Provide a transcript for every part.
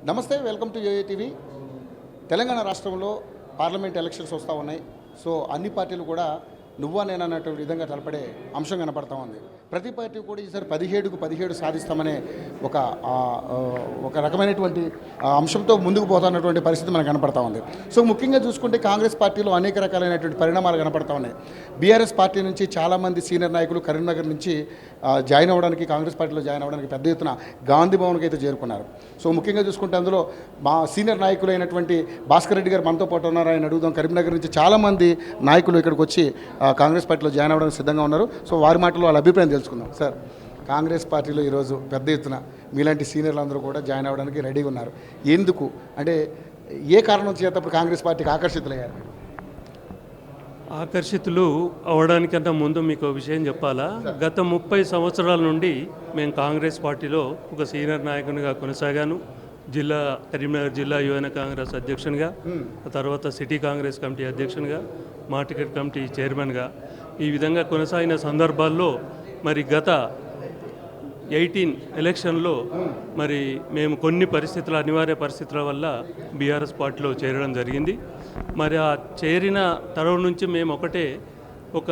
నమస్తే, welcome to YoYo TV. Telangana రాష్ట్రంలో parliament elections వస్తూ ఉన్నాయి. సో అన్ని పార్టీలు కూడా నువ్వా నేను అన్నటువంటి విధంగా తలపడే అంశం కనపడతా ఉంది. ప్రతి పార్టీ కూడా ఈసారి 17కు 17 సాధిస్తామనే ఒక రకమైనటువంటి అంశంతో ముందుకు పోతున్నటువంటి పరిస్థితి మనకు కనపడతా ఉంది. సో ముఖ్యంగా చూసుకుంటే కాంగ్రెస్ పార్టీలో అనేక రకాలైనటువంటి పరిణామాలు కనపడతా ఉన్నాయి. బీఆర్ఎస్ పార్టీ నుంచి చాలామంది సీనియర్ నాయకులు కరీంనగర్ నుంచి జాయిన్ అవ్వడానికి, కాంగ్రెస్ పార్టీలో జాయిన్ అవ్వడానికి పెద్ద ఎత్తున గాంధీ భవన్కి అయితే చేరుకున్నారు. సో ముఖ్యంగా చూసుకుంటే అందులో మా సీనియర్ నాయకులు అయినటువంటి భాస్కర్ రెడ్డి గారు మనతో పాటు ఉన్నారు. ఆయన అడుగుదాం. కరీంనగర్ నుంచి చాలామంది నాయకులు ఇక్కడికి వచ్చి కాంగ్రెస్ పార్టీలో జాయిన్ అవ్వడానికి సిద్ధంగా ఉన్నారు. సో వారి మాటలో వాళ్ళ అభిప్రాయం తెలుసుకుందాం. సార్, కాంగ్రెస్ పార్టీలో ఈరోజు పెద్ద ఎత్తున మీలాంటి సీనియర్లు అందరూ కూడా జాయిన్ అవ్వడానికి రెడీగా ఉన్నారు. ఎందుకు అంటే ఏ కారణం చేతప్పుడు కాంగ్రెస్ పార్టీకి ఆకర్షితులయ్యారు? ఆకర్షితులు అవడానికన్నా ముందు మీకు విషయం చెప్పాలా. గత 30 సంవత్సరాల నుండి మేము కాంగ్రెస్ పార్టీలో ఒక సీనియర్ నాయకునిగా కొనసాగాను. కరీంనగర్ జిల్లా యువన కాంగ్రెస్ అధ్యక్షునిగా, తర్వాత సిటీ కాంగ్రెస్ కమిటీ అధ్యక్షునిగా, మార్కెట్ కమిటీ చైర్మన్గా ఈ విధంగా కొనసాగిన సందర్భాల్లో మరి గత 18 ఎలక్షన్లో మరి మేము కొన్ని అనివార్య పరిస్థితుల వల్ల బీఆర్ఎస్ పార్టీలో చేరడం జరిగింది. మరి ఆ చేరిన తరం నుంచి మేము ఒక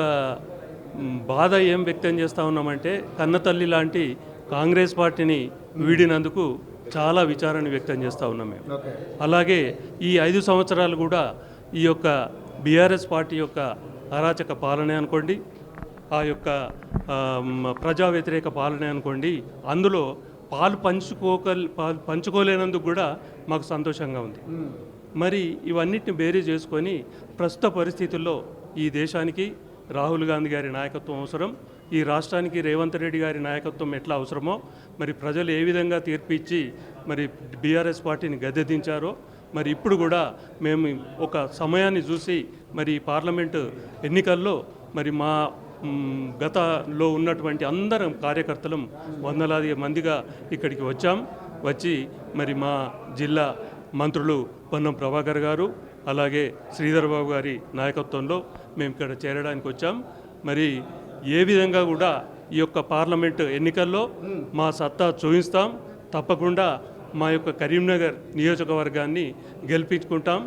బాధ ఏం వ్యక్తం చేస్తూ ఉన్నామంటే, కన్నతల్లి లాంటి కాంగ్రెస్ పార్టీని వీడినందుకు చాలా విచారాన్ని వ్యక్తం చేస్తూ ఉన్నాం మేము. అలాగే ఈ 5 సంవత్సరాలు కూడా ఈ యొక్క బీఆర్ఎస్ పార్టీ యొక్క అరాచక పాలనే అనుకోండి, ఆ యొక్క ప్రజా వ్యతిరేక పాలనే అనుకోండి, అందులో పాలు పంచుకోలేనందుకు కూడా మాకు సంతోషంగా ఉంది. మరి ఇవన్నిటిని బేరీ చేసుకొని ప్రస్తుత పరిస్థితుల్లో ఈ దేశానికి రాహుల్ గాంధీ గారి నాయకత్వం అవసరం, ఈ రాష్ట్రానికి రేవంత్ రెడ్డి గారి నాయకత్వం ఎట్లా అవసరమో, మరి ప్రజలు ఏ విధంగా తీర్పు ఇచ్చి మరి బీఆర్ఎస్ పార్టీని గద్దెదించారో, మరి ఇప్పుడు కూడా మేము ఒక సమయాన్ని చూసి మరి పార్లమెంటు ఎన్నికల్లో మరి మా గతంలో ఉన్నటువంటి అందరం కార్యకర్తలం వందలాది మందిగా ఇక్కడికి వచ్చి మరి మా జిల్లా మంత్రులు పొన్నం ప్రభాకర్ గారు, అలాగే శ్రీధర్ బాబు గారి నాయకత్వంలో మేము ఇక్కడ చేరడానికి వచ్చాం. మరి ఏ విధంగా కూడా ఈ యొక్క పార్లమెంటు ఎన్నికల్లో మా సత్తా చూపిస్తాం. తప్పకుండా మా యొక్క కరీంనగర్ నియోజకవర్గాన్ని గెలిపించుకుంటాం.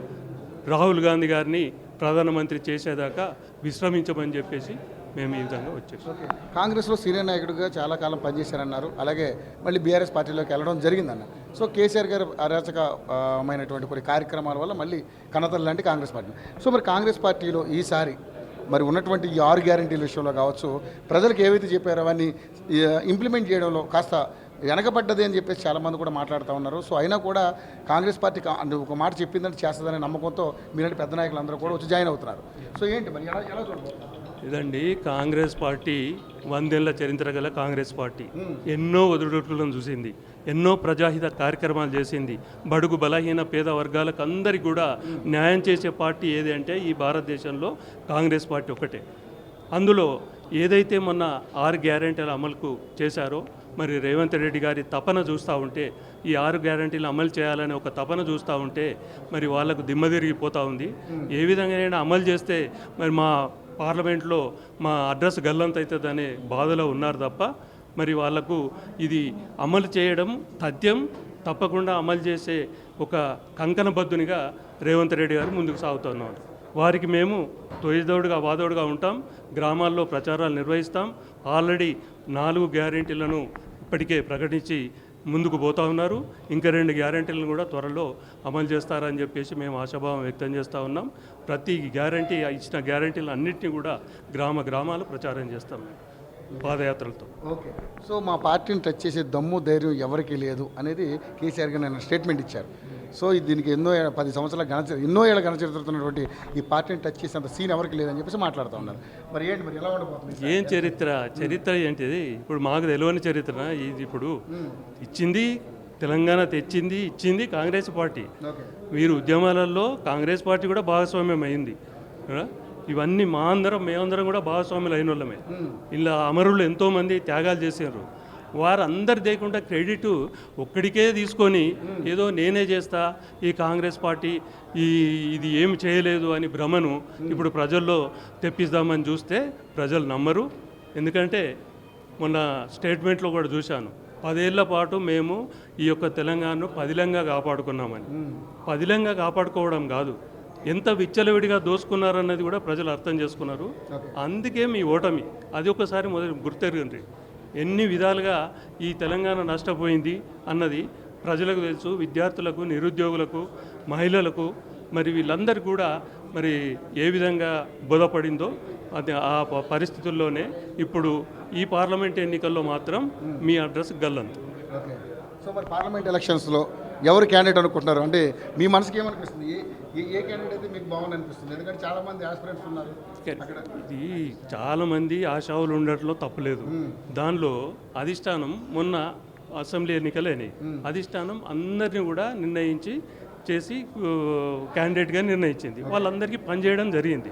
రాహుల్ గాంధీ గారిని ప్రధానమంత్రి చేసేదాకా విశ్రమించమని చెప్పేసి మేము ఈ విధంగా వచ్చేసాం. కాంగ్రెస్లో సీనియర్ నాయకుడిగా చాలా కాలం పనిచేశారన్నారు. అలాగే మళ్ళీ బీఆర్ఎస్ పార్టీలోకి వెళ్ళడం జరిగిందన్న. సో కేసీఆర్ గారు అరాచకమైనటువంటి కొన్ని కార్యక్రమాల వల్ల మళ్ళీ కన్నతల్లి లాంటి కాంగ్రెస్ పార్టీ. సో మరి కాంగ్రెస్ పార్టీలో ఈసారి మరి ఉన్నటువంటి ఈ 6 గ్యారంటీల విషయంలో కావచ్చు, ప్రజలకు ఏవైతే చెప్పారో అవన్నీ ఇంప్లిమెంట్ చేయడంలో కాస్త వెనకబడ్డది అని చెప్పేసి చాలామంది కూడా మాట్లాడుతూ ఉన్నారు. సో అయినా కూడా కాంగ్రెస్ పార్టీ ఒక మాట చెప్పిందంటే చేస్తుందనే నమ్మకంతో మీలాంటి పెద్ద నాయకులు అందరూ కూడా వచ్చి జాయిన్ అవుతున్నారు. సో ఏంటి మరి ఎలా చూడబోతున్నారు? ఇదండి, కాంగ్రెస్ పార్టీ 100 ఏళ్ల చరిత్ర గల కాంగ్రెస్ పార్టీ ఎన్నో ఒదుడుకులను చూసింది, ఎన్నో ప్రజాహిత కార్యక్రమాలు చేసింది. బడుగు బలహీన పేద వర్గాలకు అందరికీ కూడా న్యాయం చేసే పార్టీ ఏది అంటే ఈ భారతదేశంలో కాంగ్రెస్ పార్టీ ఒకటే. అందులో ఏదైతే మొన్న 6 గ్యారెంటీల అమలుకు చేశారో, మరి రేవంత్ రెడ్డి గారి తపన చూస్తూ ఉంటే, ఈ 6 గ్యారెంటీలు అమలు చేయాలనే ఒక తపన చూస్తూ ఉంటే మరి వాళ్ళకు దిమ్మ తిరిగిపోతూ ఉంది. ఏ విధంగా అమలు చేస్తే మరి మా పార్లమెంట్లో మా అడ్రస్ గల్లంత అవుతుందనే బాధలో ఉన్నారు తప్ప మరి వాళ్లకు ఇది అమలు చేయడం తథ్యం. తప్పకుండా అమలు చేసే ఒక కంకణబద్ధునిగా రేవంత్ రెడ్డి గారు ముందుకు సాగుతున్నారు. వారికి మేము తొయ్యదోడుగా వాదోడుగా ఉంటాం. గ్రామాల్లో ప్రచారాలు నిర్వహిస్తాం. ఆల్రెడీ 4 గ్యారెంటీలను ఇప్పటికే ప్రకటించి ముందుకు పోతూ ఉన్నారు. ఇంకా 2 గ్యారెంటీలను కూడా త్వరలో అమలు చేస్తారని చెప్పేసి మేము ఆశాభావం వ్యక్తం చేస్తూ ఉన్నాం. ప్రతి గ్యారెంటీ ఇచ్చిన గ్యారెంటీలు అన్నింటినీ కూడా గ్రామాలు ప్రచారం చేస్తాం పాదయాత్రలతో. ఓకే. సో మా పార్టీని టచ్ చేసే దమ్ము ధైర్యం ఎవరికీ లేదు అనేది కేసీఆర్ గారు నేను స్టేట్మెంట్ ఇచ్చారు. సో దీనికి 10 సంవత్సరాల ఎన్నో ఏళ్ళ ఘనచరిత్రతున్నటువంటి ఈ పార్టీని టచ్ చేసేంత సీన్ ఎవరికి లేదని చెప్పేసి మాట్లాడుతూ ఉన్నారు. మరి ఏంటి మరి ఎలా ఉండబోతుంది? ఏం చరిత్ర ఏంటిది? ఇప్పుడు మాకు తెలియని చరిత్ర ఇది. ఇప్పుడు ఇచ్చింది తెలంగాణ, ఇచ్చింది కాంగ్రెస్ పార్టీ. వీరు ఉద్యమాలలో కాంగ్రెస్ పార్టీ కూడా భాగస్వామ్యం అయింది. ఇవన్నీ మేమందరం కూడా భాగస్వాములు అయిన వాళ్ళమే. ఇలా అమరులు ఎంతోమంది త్యాగాలు చేశారు. వారందరి దేకుండా క్రెడిట్ ఒక్కడికే తీసుకొని ఏదో నేనే చేస్తా, ఈ కాంగ్రెస్ పార్టీ ఇది ఏమి చేయలేదు అని భ్రమను ఇప్పుడు ప్రజల్లో తెప్పిద్దామని చూస్తే ప్రజలు నమ్మరు. ఎందుకంటే మొన్న స్టేట్మెంట్లో కూడా చూశాను, 10 ఏళ్ల పాటు మేము ఈ యొక్క తెలంగాణను పదిలంగా కాపాడుకున్నామని. పదిలంగా కాపాడుకోవడం కాదు, ఎంత విచ్చలవిడిగా దోసుకున్నారన్నది కూడా ప్రజలు అర్థం చేసుకున్నారు. అందుకే మీ ఓటమి అది ఒకసారి మొదటి గుర్తెరగండి. ఎన్ని విధాలుగా ఈ తెలంగాణ నష్టపోయింది అన్నది ప్రజలకు తెలుసు, విద్యార్థులకు, నిరుద్యోగులకు, మహిళలకు, మరి వీళ్ళందరికీ కూడా మరి ఏ విధంగా బోధపడిందో అది ఆ పరిస్థితుల్లోనే ఇప్పుడు ఈ పార్లమెంట్ ఎన్నికల్లో మాత్రం మీ అడ్రస్ గల్లంతు. ఓకే, సో మరి పార్లమెంట్ ఎలక్షన్స్లో ఎవరు క్యాండిడేట్ అనుకుంటున్నారు? అంటే మీ మనసుకి ఏమనిపిస్తుంది? ఏ క్యాండిడేట్ అయితే మీకు బాగుంది అనిపిస్తుంది? ఎందుకంటే చాలామంది ఆస్పిరెంట్స్ ఉన్నారు అక్కడ. ఇది చాలామంది ఆశావులు ఉండటంలో తప్పులేదు. దానిలో అధిష్టానం మొన్న అసెంబ్లీ ఎన్నికలేని అధిష్టానం అందరినీ కూడా నిర్ణయించి చేసి క్యాండిడేట్గా నిర్ణయించింది. వాళ్ళందరికీ పనిచేయడం జరిగింది.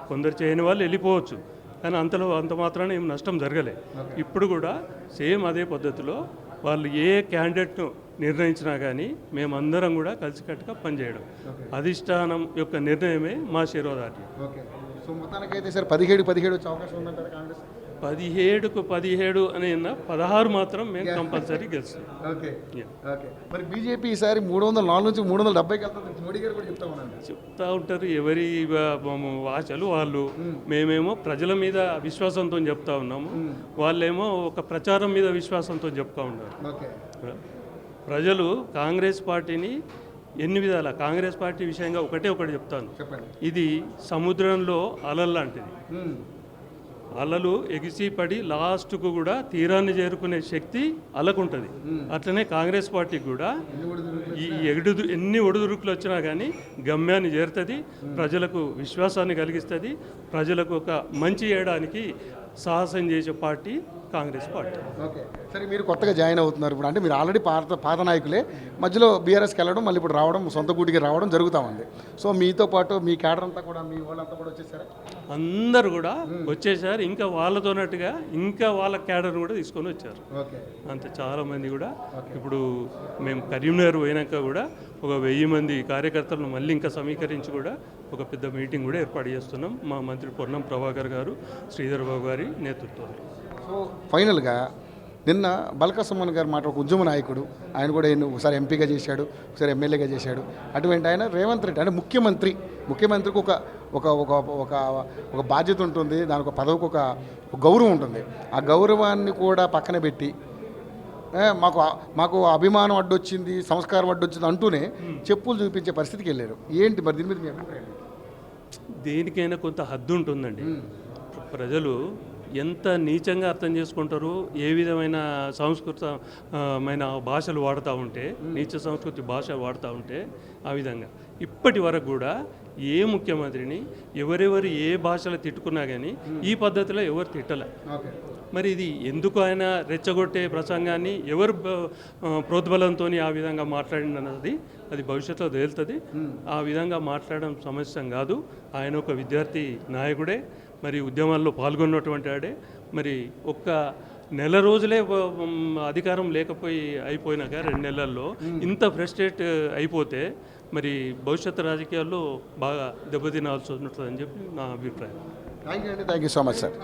కొందరు చేయని వాళ్ళు వెళ్ళిపోవచ్చు, కానీ అంత మాత్రాన ఏం నష్టం జరగలే. ఇప్పుడు కూడా సేమ్ అదే పద్ధతిలో వాళ్ళు ఏ క్యాండిడేట్ను నిర్ణయించినా కానీ మేమందరం కూడా కలిసికట్టుగా పనిచేయడం అధిష్టానం యొక్క నిర్ణయమే మా శిరోధార్యం. ఓకే, సో మొత్తానికైతే సార్ 17 వచ్చే అవకాశం ఉందంటారా కాంగ్రెస్? 17కు 17 అని 16 మాత్రం మేము కంపల్సరీ గెలుస్తాం. ఓకే ఓకే, మరి బీజేపీ ఈసారి 304 నుంచి 370కి వెళ్తుంది మోడీ గారు కూడా చెప్తా ఉంటారు. ఎవరి ఆశలు వాళ్ళు. మేమేమో ప్రజల మీద విశ్వాసంతో చెప్తా ఉన్నాము, వాళ్ళేమో ఒక ప్రచారం మీద విశ్వాసంతో చెప్తా ఉన్నారు. ఓకే, ప్రజలు కాంగ్రెస్ పార్టీని ఎన్ని విధాల కాంగ్రెస్ పార్టీ విషయంగా ఒకటి చెప్తాను. ఇది సముద్రంలో అలలు లాంటిది. అలలు ఎగిసి పడి లాస్ట్కు కూడా తీరాన్ని చేరుకునే శక్తి అలకుంటుంది. అట్లనే కాంగ్రెస్ పార్టీకి కూడా ఈ ఎన్ని ఒడిదుడుకులు వచ్చినా కానీ గమ్యాన్ని చేరుతుంది, ప్రజలకు విశ్వాసాన్ని కలిగిస్తుంది, ప్రజలకు ఒక మంచి చేయడానికి సాహసం చేసే పార్టీ కాంగ్రెస్ పార్టీ. ఓకే, సరే మీరు కొత్తగా జాయిన్ అవుతున్నారు ఇప్పుడు, అంటే మీరు ఆల్రెడీ పాత నాయకులే, మధ్యలో బీఆర్ఎస్కి వెళ్ళడం, మళ్ళీ ఇప్పుడు రావడం, సొంత గూటికి రావడం జరుగుతూ ఉంది. సో మీతో పాటు మీ క్యాడర్ అంతా కూడా, మీ వాళ్ళంతా కూడా వచ్చేసారా? అందరూ కూడా వచ్చేసారు. ఇంకా వాళ్ళతోనట్టుగా ఇంకా వాళ్ళ క్యాడర్ కూడా తీసుకొని వచ్చారు. అంతే, చాలామంది కూడా. ఇప్పుడు మేము కరీంనగర్ పోయినాక కూడా ఒక 1000 మంది కార్యకర్తలను మళ్ళీ ఇంకా సమీకరించి కూడా ఒక పెద్ద మీటింగ్ కూడా ఏర్పాటు చేస్తున్నాం. మా మంత్రి పొన్నం ప్రభాకర్ గారు, శ్రీధర్ బాబు గారి నేతృత్వంలో. సో ఫైనల్గా నిన్న బల్కా సుమన్ గారు మాట, ఒక ఉద్యమ నాయకుడు, ఆయన కూడా ఒకసారి ఎంపీగా చేశాడు, ఒకసారి ఎమ్మెల్యేగా చేశాడు. అటువంటి ఆయన రేవంత్ రెడ్డి అంటే ముఖ్యమంత్రికి ఒక ఒక ఒక ఒక ఒక బాధ్యత ఉంటుంది, దానికి ఒక పదవికి ఒక గౌరవం ఉంటుంది. ఆ గౌరవాన్ని కూడా పక్కన పెట్టి మాకు అభిమానం అడ్డొచ్చింది, సంస్కారం అడ్డొచ్చింది అంటూనే చెప్పులు చూపించే పరిస్థితికి వెళ్ళారు. ఏంటి మరి దీని మీద మీ అభిప్రాయం? దేనికైనా కొంత హద్దు ఉంటుందండి. ప్రజలు ఎంత నీచంగా అర్థం చేసుకుంటారు, ఏ విధమైన సంస్కృతమైన భాషలు వాడుతూ ఉంటే, నీచ సంస్కృతి భాష వాడుతూ ఉంటే ఆ విధంగా ఇప్పటి వరకు కూడా ఏ ముఖ్యమంత్రిని ఎవరెవరు ఏ భాషలో తిట్టుకున్నా కానీ ఈ పద్ధతిలో ఎవరు తిట్టలే. మరి ఇది ఎందుకు ఆయన రెచ్చగొట్టే ప్రసంగాన్ని ఎవరు ప్రోద్బలంతో ఆ విధంగా మాట్లాడినది అది భవిష్యత్తులో తేలుతుంది. ఆ విధంగా మాట్లాడడం సమస్య కాదు. ఆయన ఒక విద్యార్థి నాయకుడే, మరి ఉద్యమాల్లో పాల్గొన్నటువంటి వాడే. మరి ఒక్క నెల రోజులే అధికారం అయిపోయినాక 2 నెలల్లో ఇంత ఫ్రస్ట్రేట్ అయిపోతే మరి భవిష్యత్తు రాజకీయాల్లో బాగా దెబ్బతినాల్సి ఉన్నట్లని చెప్పి నా అభిప్రాయం. Thank you so much sir.